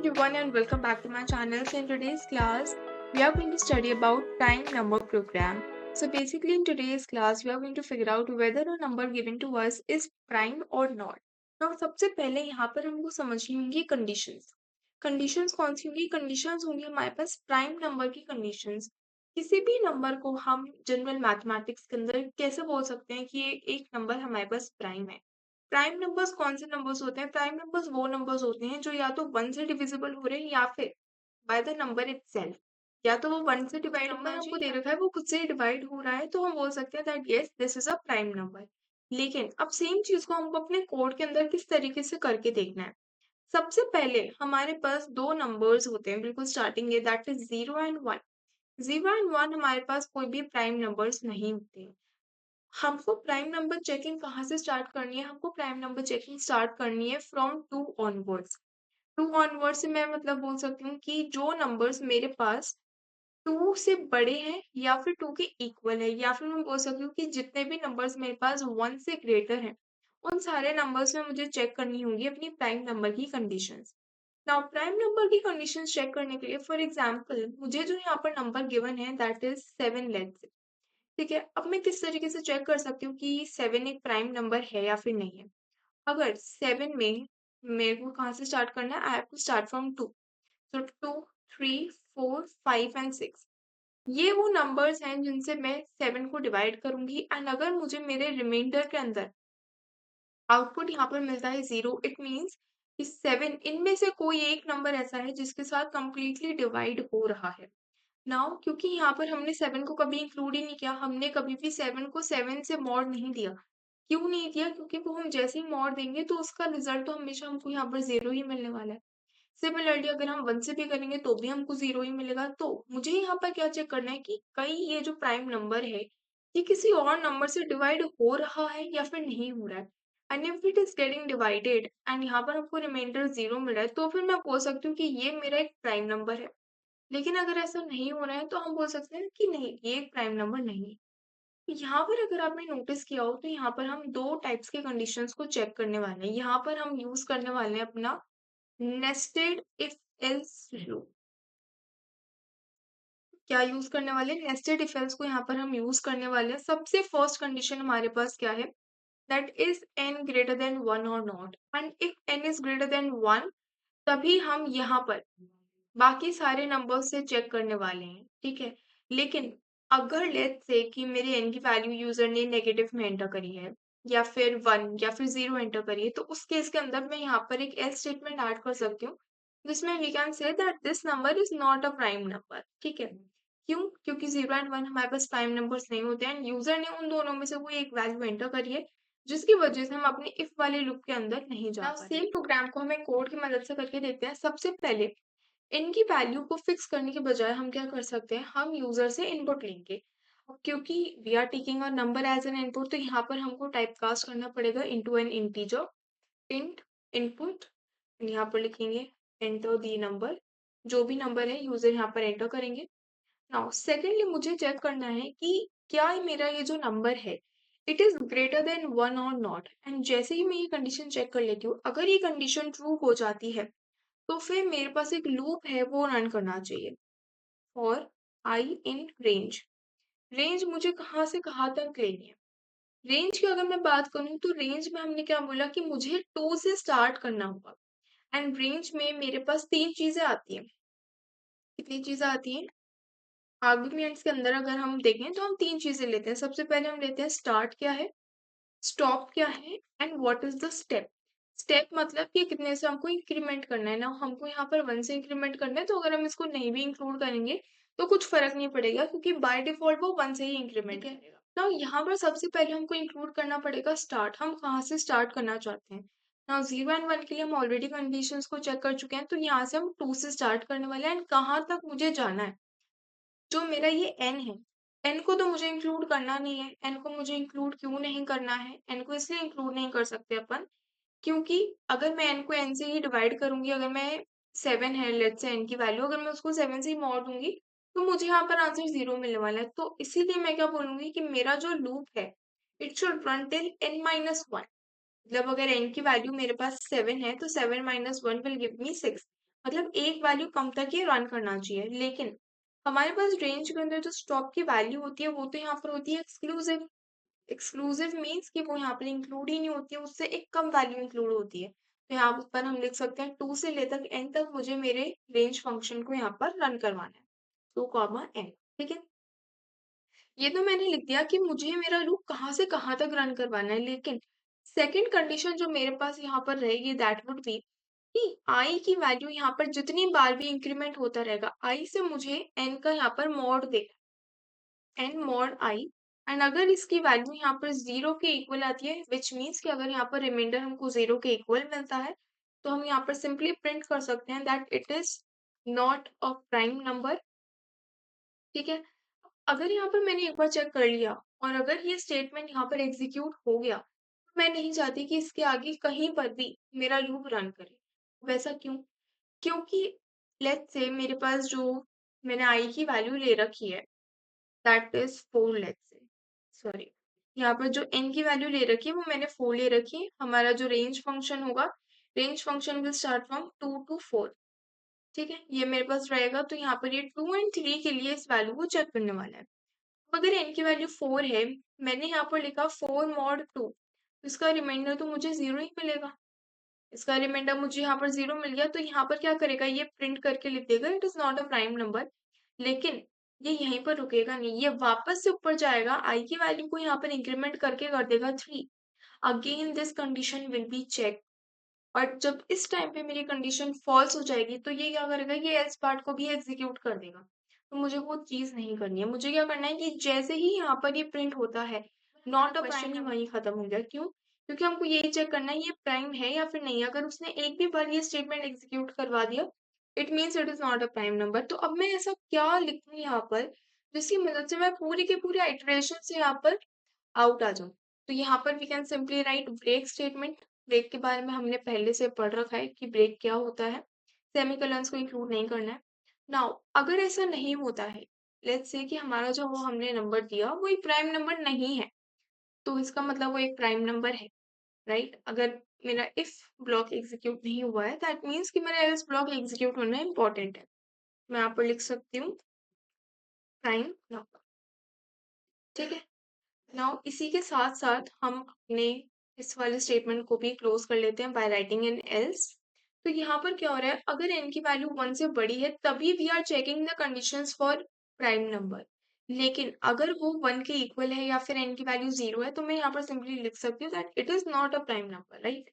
everyone and welcome back to my channel. So in today's class, we are going to study about prime number program. So basically in today's class, we are going to figure out whether a number given to us is prime or not. Now सबसे पहले यहाँ पर हमको समझनी होंगी conditions. Conditions कौन सी होंगी? Conditions होंगी हमारे पास प्राइम नंबर की कंडीशंस. किसी भी नंबर को हम जनरल मैथमेटिक्स के अंदर कैसे बोल सकते हैं कि ये एक नंबर हमारे पास प्राइम है. प्राइम नंबर्स कौन से नंबर्स होते हैं? प्राइम नंबर्स वो नंबर्स होते हैं जो या तो 1 से डिविजिबल हो रहे हैं या फिर बाय द नंबर इटसेल्फ. या तो वो 1 से डिवाइड नंबर हमको दे रखा है, वो खुद से ही डिवाइड हो रहा है, तो हम बोल सकते हैं that yes this is a prime number. लेकिन अब सेम चीज को हमको अपने कोड के अंदर किस तरीके से करके देखना है. सबसे पहले हमारे पास दो नंबर्स होते हैं बिल्कुल स्टार्टिंग है, दैट इज 0 एंड 1. 0 एंड 1 हमारे पास कोई भी प्राइम नंबर्स नहीं होते. हमको प्राइम नंबर चेकिंग कहाँ से स्टार्ट करनी है? हमको प्राइम नंबर चेकिंग स्टार्ट करनी है फ्रॉम 2 ऑनवर्ड्स. 2 ऑनवर्ड से मैं मतलब बोल सकती हूँ कि जो नंबर्स मेरे पास 2 से बड़े हैं या फिर 2 के इक्वल है, या फिर मैं बोल सकती हूँ कि जितने भी नंबर्स मेरे पास 1 से ग्रेटर हैं, उन सारे नंबर्स में मुझे चेक करनी होगी अपनी प्राइम नंबर की कंडीशंस. नाउ प्राइम नंबर की कंडीशंस चेक करने के लिए फॉर एग्जांपल मुझे जो यहाँ पर नंबर गिवन है दैट इज 7 लेट्स. ठीक है, अब मैं किस तरीके से चेक कर सकती हूँ कि 7 एक प्राइम नंबर है या फिर नहीं है. अगर 7 में मेरे को कहाँ से स्टार्ट करना है? I have to start from 2. तो 2, 3, 4, 5 एंड 6 ये वो नंबर्स हैं जिनसे मैं 7 को डिवाइड करूंगी. एंड अगर मुझे मेरे रिमाइंडर के अंदर आउटपुट यहाँ पर मिलता है 0, इट मीन्स कि 7 इनमें से कोई एक नंबर ऐसा है जिसके साथ कंप्लीटली डिवाइड हो रहा है. नाउ क्योंकि यहाँ पर हमने 7 को कभी इंक्लूड ही नहीं किया, हमने कभी भी 7 को 7 से मॉड नहीं दिया. क्यों नहीं दिया? क्योंकि वो हम जैसे ही मॉड देंगे तो उसका रिजल्ट तो हमेशा हमको यहाँ पर 0 ही मिलने वाला है. सिमिलरली अगर हम 1 से भी करेंगे तो भी हमको 0 ही मिलेगा. तो मुझे यहाँ पर क्या चेक करना है कि कहीं ये जो प्राइम नंबर है ये किसी और नंबर से डिवाइड हो रहा है या फिर नहीं हो रहा है. And if it is getting divided and यहाँ पर हमको रिमाइंडर 0 मिल रहा है, तो फिर मैं बोल सकती हूँ कि ये मेरा एक प्राइम नंबर है. लेकिन अगर ऐसा नहीं हो रहा है तो हम बोल सकते हैं कि नहीं, ये एक प्राइम नंबर नहीं है. तो यहाँ पर अगर आपने नोटिस किया हो तो यहाँ पर हम दो टाइप्स के कंडीशंस को चेक करने वाले हैं. यहाँ पर हम यूज करने वाले हैं अपना नेस्टेड इफ एल्स लूप. क्या यूज करने वाले हैं? नेस्टेड इफ एल्स को यहाँ पर हम यूज करने वाले हैं. सबसे फर्स्ट कंडीशन हमारे पास क्या है? That is n greater than 1 और not. And if n is greater than 1 तभी हम यहाँ पर बाकी सारे नंबर से चेक करने वाले हैं. ठीक है, लेकिन अगर लेट्स से कि मेरे n की वैल्यू यूजर ने नेगेटिव में एंटर करी है या फिर 1 या फिर 0 एंटर करी है, तो उस केस के अंदर मैं यहाँ पर एक एल्स स्टेटमेंट ऐड कर सकती हूँ जिसमें we can say that this number is not a prime number. ठीक है, क्यों? क्योंकि 0 एंड 1 हमारे पास प्राइम नंबर्स नहीं होते हैं. यूजर ने उन दोनों में से कोई एक वैल्यू एंटर करी है जिसकी वजह से हम अपने इफ वाले लूप के अंदर नहीं जा पा रहे. सेम प्रोग्राम को हमें कोड की मदद से करके देखते हैं. सबसे पहले इनकी वैल्यू को फिक्स करने के बजाय हम क्या कर सकते हैं? हम यूजर से इनपुट लेंगे. अब क्योंकि we are taking a number as an input, तो यहाँ पर हमको टाइप कास्ट करना पड़ेगा into an integer. Int input, यहाँ पर लिखेंगे एंटर दी नंबर. जो भी नंबर है यूजर यहाँ पर एंटर करेंगे. नाउ सेकेंडली मुझे चेक करना है कि क्या मेरा ये जो नंबर है इट इज ग्रेटर देन 1 और नॉट. एंड जैसे ही मैं ये कंडीशन चेक कर लेती हूँ, अगर ये कंडीशन ट्रू हो जाती है तो फिर मेरे पास एक लूप है वो रन करना चाहिए. और आई इन रेंज. रेंज मुझे कहाँ से कहाँ तक लेनी है? रेंज की अगर मैं बात करूँ तो रेंज में हमने क्या बोला कि मुझे 2 से स्टार्ट करना होगा. एंड रेंज में मेरे पास 3 चीजें आती हैं. कितनी चीजें आती हैं? आर्ग्यूमेंट्स के अंदर अगर हम देखें तो हम 3 चीजें लेते हैं. सबसे पहले हम लेते हैं स्टार्ट क्या है, स्टॉप क्या है, and what is the step. Step मतलब कि कितने से हमको इंक्रीमेंट करना है ना. हमको यहाँ पर 1 से इंक्रीमेंट करना है, तो अगर हम इसको नहीं भी इंक्लूड करेंगे तो कुछ फर्क नहीं पड़ेगा क्योंकि बाय डिफॉल्ट वो 1 से ही इंक्रीमेंट करेगा. ना यहाँ पर सबसे पहले हमको इंक्लूड करना पड़ेगा स्टार्ट. हम कहाँ से स्टार्ट करना चाहते हैं? ना 0 एंड 1 के लिए हम ऑलरेडी कंडीशंस को चेक कर चुके हैं, तो यहाँ से हम 2 से स्टार्ट करने वाले हैं. एंड कहाँ तक मुझे जाना है? जो मेरा ये n है, n को तो मुझे इंक्लूड करना नहीं है. n को मुझे इंक्लूड क्यों नहीं करना है? n को इसलिए इंक्लूड नहीं कर सकते अपन क्योंकि अगर मैं n को n से ही डिवाइड करूंगी, अगर मैं 7 है लेट्स से n की वैल्यू, अगर मैं उसको 7 से ही मोड़ दूंगी तो मुझे यहाँ पर आंसर 0 मिलने वाला है. तो इसीलिए मैं क्या बोलूंगी कि मेरा जो लूप है it should run till n-1. मतलब अगर n की वैल्यू मेरे पास 7 है तो 7 - 1 विल गिव मी 6. मतलब एक वैल्यू कम तक ये रन करना चाहिए। लेकिन हमारे पास रेंज के अंदर जो स्टॉप की वैल्यू होती है वो तो यहाँ पर होती है एक्सक्लूसिव। एक्सक्लूसिव मीन्स कि वो यहाँ पर इंक्लूड ही नहीं होती है, उससे एक कम वैल्यू इंक्लूड होती है। तो यहाँ पर हम लिख सकते हैं 2 से लेकर n तक मुझे मेरे रेंज फंक्शन को यहाँ पर रन करवाना है, 2 कॉमा n। ठीक है, ये तो मैंने लिख दिया कि मुझे मेरा लूप कहाँ से कहाँ तक रन करवाना है। लेकिन सेकंड कंडीशन जो मेरे पास यहाँ पर रहेगी दैट वुड बी कि आई की वैल्यू यहाँ पर जितनी बार भी इंक्रीमेंट होता रहेगा, आई से मुझे एन का यहाँ पर मॉड दे, एन मॉड आई। एंड अगर इसकी वैल्यू यहाँ पर 0 के इक्वल आती है, विच मीन्स कि अगर यहाँ पर रिमाइंडर हमको 0 के इक्वल मिलता है, तो हम यहाँ पर सिंपली प्रिंट कर सकते हैं that it is not a prime number. ठीक है, अगर यहाँ पर मैंने एक बार चेक कर लिया और अगर ये स्टेटमेंट यहाँ पर एग्जीक्यूट हो गया, तो मैं नहीं चाहती कि इसके आगे कहीं पर भी मेरा लूप रन करे। वैसा क्यों? क्योंकि लेट्स से मेरे पास जो मैंने आई की वैल्यू ले रखी है that is 4, let's say, sorry, यहाँ पर जो n की वैल्यू ले रखी है वो मैंने 4 ले रखी है। हमारा जो रेंज फंक्शन होगा, range function will start from 2 to 4। ठीक है, ये मेरे पास रहेगा, तो यहाँ पर ये 2 एंड 3 के लिए इस वैल्यू को चेक करने वाला है। अगर n की वैल्यू 4 है, मैंने यहाँ पर लिखा 4 मॉड 2, तो इसका रिमाइंडर तो मुझे 0 ही मिलेगा। इसका रिमाइंडर मुझे यहाँ पर 0 मिल गया, तो यहाँ पर क्या करेगा, ये प्रिंट करके लिख देगा it is not a prime number. लेकिन ये यहीं पर रुकेगा नहीं, ये वापस से ऊपर जाएगा, आई की वैल्यू को यहाँ पर इंक्रीमेंट करके कर देगा 3। Again this condition will be check, और जब इस टाइम पे मेरी कंडीशन फॉल्स हो जाएगी, तो ये क्या करेगा, ये एल्स पार्ट को भी एग्जीक्यूट कर देगा। तो मुझे वो चीज नहीं करनी है, मुझे क्या करना है कि जैसे ही यहाँ पर ये प्रिंट होता है नॉट अ प्राइम, ही वहीं खत्म हो गया। क्यों? क्योंकि हमको यही चेक करना है ये प्राइम है या फिर नहीं। अगर उसने एक भी बार ये स्टेटमेंट एग्जीक्यूट करवा दिया, it means it is not a prime number. तो अब मैं ऐसा क्या लिखूं यहाँ पर जिसकी मदद से मैं पूरी के पूरे आइटरेशन से यहाँ पर आउट आ जाऊं। तो यहाँ पर we can simply write break statement. Break के बारे में हमने पहले से पढ़ रखा है कि ब्रेक क्या होता है, सेमीकोलंस को इंक्लूड नहीं करना है। नाउ अगर ऐसा नहीं होता है, लेट्स से कि हमारा जो वो हमने नंबर दिया वो एक प्राइम नंबर नहीं है, तो इसका मतलब वो एक प्राइम नंबर है, राइट। अगर मेरा इफ ब्लॉक एग्जीक्यूट नहीं हुआ है दैट मीन्स कि मेरा एल्स ब्लॉक एग्जीक्यूट होना इंपॉर्टेंट है। मैं यहाँ पर लिख सकती हूँ प्राइम नंबर। ठीक है, नाउ इसी के साथ साथ हम अपने इस वाले स्टेटमेंट को भी क्लोज कर लेते हैं बाय राइटिंग इन एल्स। तो यहाँ पर क्या हो रहा है, अगर n की वैल्यू 1 से बड़ी है तभी we are checking the conditions for prime number. लेकिन अगर वो 1 के इक्वल है या फिर n की वैल्यू 0 है, तो मैं यहाँ पर सिंपली लिख सकती हूँ that it is not a prime number, right,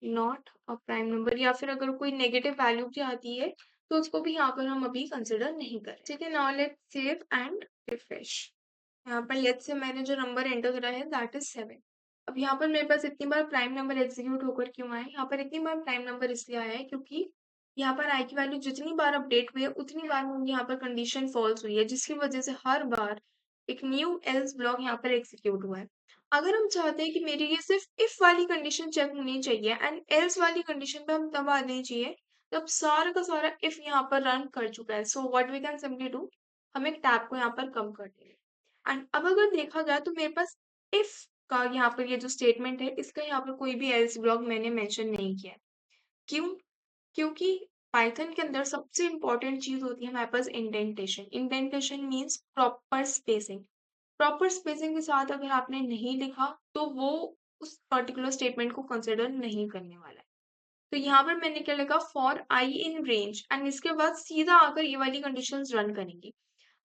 not a prime number. या फिर अगर कोई नेगेटिव वैल्यू भी आती है तो उसको भी यहाँ पर हम अभी कंसिडर नहीं करें। ठीक है, now let's save and refresh. यहाँ पर लेट्स से मैंने जो नंबर एंटर करा है दैट इज 7। अब यहाँ पर मेरे पास इतनी बार प्राइम नंबर एग्जीक्यूट होकर क्यों आया, यहाँ पर इतनी बार प्राइम नंबर इसलिए आया है क्योंकि यहाँ पर आई की वैल्यू जितनी बार अपडेट हुई है उतनी बार मुझे यहाँ पर कंडीशन फॉल्स हुई है, जिसकी वजह से हर बार एक न्यू एल्स ब्लॉक यहाँ पर एग्जीक्यूट हुआ है। अगर हम चाहते हैं कि मेरी ये सिर्फ इफ वाली कंडीशन चेक होनी चाहिए एंड एल्स वाली कंडीशन पे हम तब आनी चाहिए जब सारा का सारा इफ यहाँ पर रन कर चुका है। So what we can simply do, हम एक टैब को यहाँ पर कम कर देंगे। एंड अब अगर देखा जाए तो मेरे पास इफ का यहाँ पर ये जो स्टेटमेंट है इसका यहाँ पर कोई भी एल्स ब्लॉक मैंने मेंशन नहीं किया है। क्यों? क्योंकि पाइथन के अंदर सबसे इंपॉर्टेंट चीज होती है हमारे पास indentation. Indentation means proper spacing. Proper spacing के साथ अगर आपने नहीं लिखा तो वो उस पर्टिकुलर स्टेटमेंट को कंसिडर नहीं करने वाला है। तो यहाँ पर मैंने क्या लिखा, for I in range, and इसके बाद सीधा आकर ये वाली कंडीशंस रन करेंगी।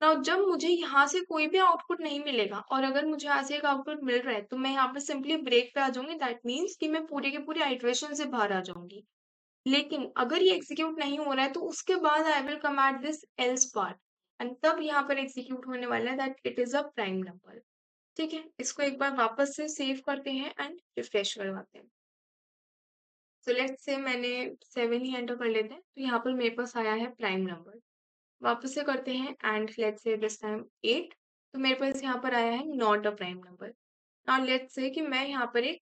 नाउ जब मुझे यहाँ से कोई भी आउटपुट नहीं मिलेगा और अगर मुझे यहाँ से एक आउटपुट मिल रहा है तो मैं यहाँ पर सिंपली ब्रेक पे आ जाऊंगी, दैट मीन्स कि मैं पूरे के पूरे आइटरेशन से बाहर आ जाऊंगी। लेकिन अगर ये एग्जीक्यूट नहीं हो रहा है तो उसके बाद I will come at this else part, and तब यहाँ पर एग्जीक्यूट होने वाला है that it is a prime number. ठीक है, इसको एक बार वापस से सेव करते हैं एंड रिफ्रेश करवाते हैं। तो लेट्स से मैंने 7 ही एंटर कर लेते हैं, तो यहाँ पर मेरे पास आया है प्राइम नंबर। वापस से करते हैं and let's say this time 8। तो मेरे पास यहाँ पर आया है not a prime number. Now let's say कि मैं यहाँ पर एक,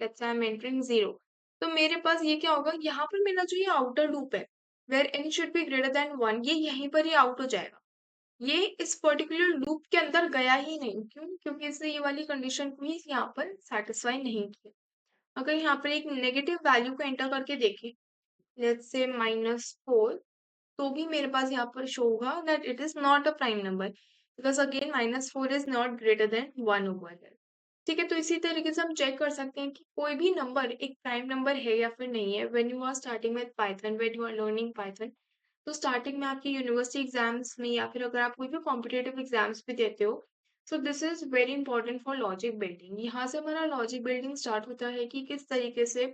let's say I am entering 0। तो मेरे पास ये क्या होगा, यहाँ पर मेरा जो ये आउटर लूप है where n should be greater than 1, ये यहीं पर ही आउट हो जाएगा। ये इस पर्टिकुलर लूप के अंदर गया ही नहीं। क्यों? क्योंकि इसने ये वाली कंडीशन को ही यहाँ पर सेटिस्फाई नहीं किया। अगर यहाँ पर एक नेगेटिव वैल्यू को एंटर करके देखें, लेट्स से -4, तो भी मेरे पास यहाँ पर शो होगा that it is not a prime number, because again -4 is not greater than 1/n। ठीक है, तो इसी तरीके से हम चेक कर सकते हैं कि कोई भी नंबर एक प्राइम नंबर है या फिर नहीं है। When you are starting with Python, when you are learning Python, तो स्टार्टिंग में आपकी यूनिवर्सिटी एग्जाम्स में या फिर अगर आप कोई भी कॉम्पिटेटिव एग्जाम्स भी देते हो, so this is very important for logic building. यहाँ से हमारा लॉजिक बिल्डिंग स्टार्ट होता है कि किस तरीके से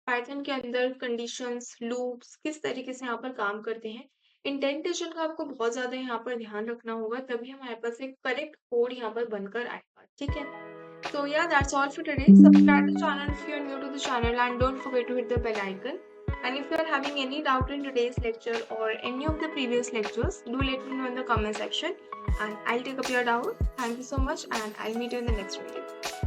पाइथन के अंदर कंडीशंस, लूप्स किस तरीके से यहाँ पर काम करते हैं। इंडेंटेशन का आपको बहुत ज्यादा यहाँ पर ध्यान रखना होगा, तभी हमारे पास एक करेक्ट कोड यहाँ पर बनकर आएगा। ठीक है, so yeah, that's all for today. Subscribe to the channel if you're new to the channel, and don't forget to hit the bell icon. And if you're having any doubt in today's lecture or any of the previous lectures, do let me know in the comment section and I'll take up your doubt. Thank you so much, and I'll meet you in the next video.